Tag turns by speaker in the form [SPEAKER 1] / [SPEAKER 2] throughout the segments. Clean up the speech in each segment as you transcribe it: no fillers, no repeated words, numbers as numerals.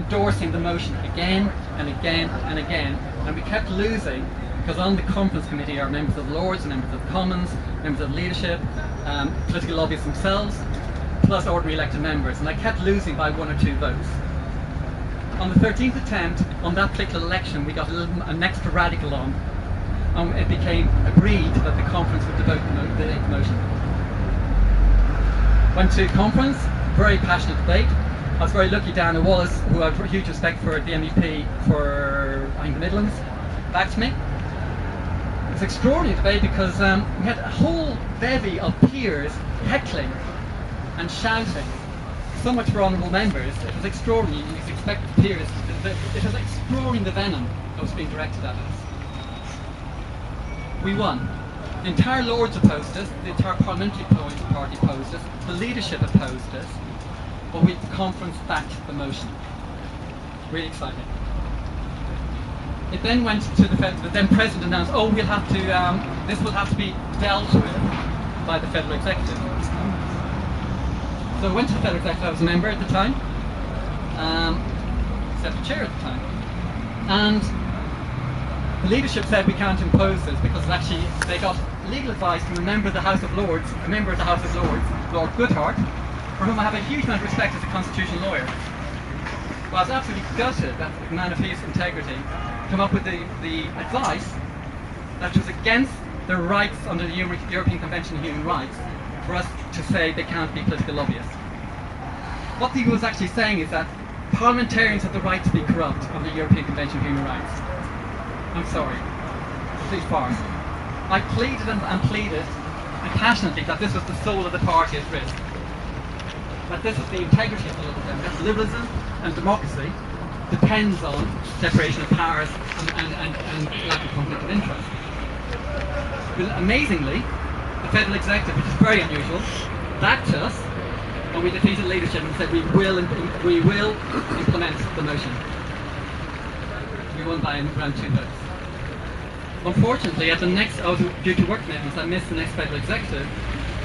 [SPEAKER 1] endorsing the motion again and again and again, and we kept losing because on the conference committee are members of the Lords, members of the Commons, members of leadership, political lobbyists themselves, plus ordinary elected members, and I kept losing by 1 or 2 votes. On the 13th attempt, on that particular election, we got an extra radical on, and it became agreed that the conference would devote the motion. Went to conference, very passionate debate. I was very lucky Diana Wallace, who I have huge respect for, the MEP for I think the Midlands, backed me. It was an extraordinary debate because we had a whole bevy of peers heckling and shouting. So much for honourable members. It was extraordinary. You expect peers. It was extraordinary the venom that was being directed at us. We won. The entire Lords opposed us. The entire parliamentary party opposed us. The leadership opposed us. But the conference backed the motion. Really exciting. It then went to the then President announced, "Oh, we'll have to. This will have to be dealt with by the Federal Executive." So I went to the Federal Executive. I was a member at the time, except the chair at the time, and the leadership said we can't impose this because actually they got legal advice from a member of the House of Lords, Lord Goodhart, for whom I have a huge amount of respect as a constitutional lawyer. But I was absolutely gutted that the man of his integrity come up with the advice that was against the rights under the European Convention on Human Rights for us to say they can't be political lobbyists. What he was actually saying is that parliamentarians have the right to be corrupt under the European Convention on Human Rights. I'm sorry. Complete farce. I pleaded and pleaded and passionately that this was the soul of the party at risk. That this is the integrity of the Liberal Democrats. Liberalism and democracy depends on separation of powers and lack of conflict of interest. But amazingly, the Federal Executive, which is very unusual, backed us when we defeated leadership and said we will implement the motion. We won by around 2 votes. Unfortunately, at the next, I was due to work commitments, I missed the next Federal Executive,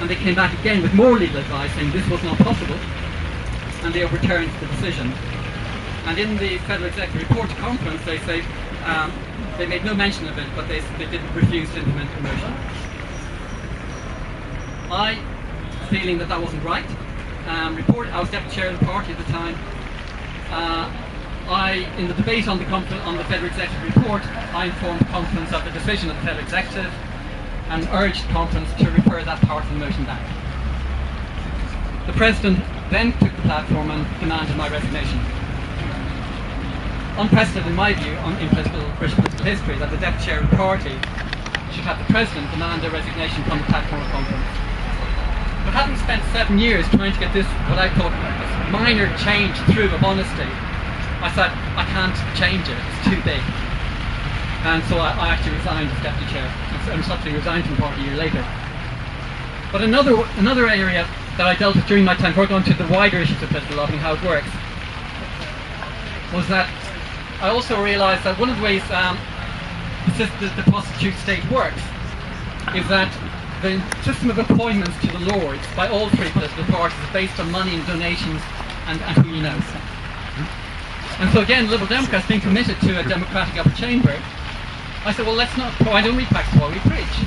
[SPEAKER 1] and they came back again with more legal advice saying this was not possible, and they overturned the decision. And in the Federal Executive report to conference, they say they made no mention of it, but they didn't refuse to implement the motion. I, feeling that wasn't right, I was deputy chair of the party at the time. In the debate on the Federal Executive report, I informed the conference of the decision of the Federal Executive and urged the conference to refer that part of the motion back. The President then took the platform and demanded my resignation. Unprecedented in my view in British political history that the deputy chair of the party should have the President demand a resignation from the platform of conference. But having spent 7 years trying to get this, what I thought a minor change through of honesty, I said, I can't change it, it's too big. And so I actually resigned as deputy chair, and subsequently resigned from the party a year later. But another area that I dealt with during my time, before going to the wider issues of political lobbying, how it works, was that I also realised that one of the ways the prostitute state works is that the system of appointments to the Lords by all 3 political parties is based on money and donations and who you know. And so again, Liberal Democrats being committed to a democratic upper chamber, I said, well, why don't we practice what we preach?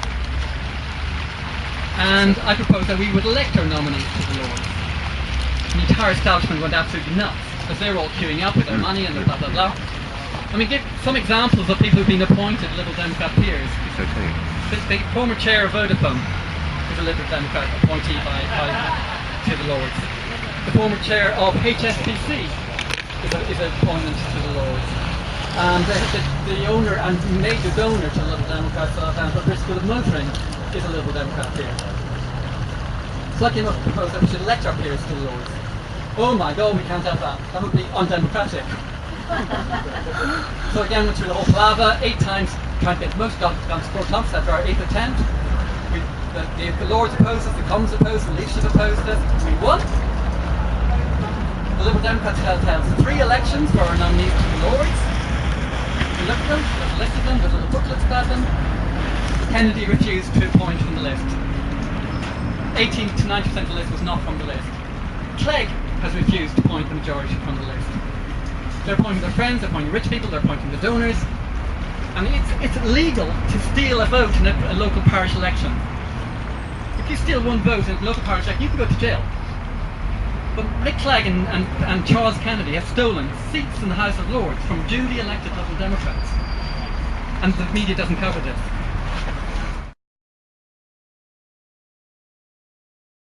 [SPEAKER 1] And I proposed that we would elect our nominees to the Lords. And the entire establishment went absolutely nuts, because they were all queuing up with their money and their blah, blah, blah. I mean, give some examples of people who've been appointed Liberal Democrat peers. The former chair of Vodafone is a Liberal Democrat appointee to the Lords. The former chair of HSBC is an appointment to the Lords. And the owner and major donor to the Liberal Democrats, Southampton Bristol of Motoring, is a Liberal Democrat peer. So I came up with the proposal that we should elect our peers to the Lords. Oh my God, we can't have that. That would be undemocratic. So again, went through the whole palaver, 8 times trying to get most done to conference after our 8th attempt. The Lords opposed us, the Commons opposed us, the leadership opposed us. We won. The Liberal Democrats held 3 elections for our nominees to the Lords. We looked at them, there's a list of them, there's little booklets about them. Kennedy refused to appoint from the list. 80 to 90% of the list was not from the list. Clegg has refused to appoint the majority from the list. They're appointing their friends, they're appointing rich people, they're appointing the donors. And it's illegal to steal a vote in a local parish election. If you steal one vote in a local parish election, you can go to jail. But Mick Clegg and Charles Kennedy have stolen seats in the House of Lords from duly elected Dublin Democrats. And the media doesn't cover this.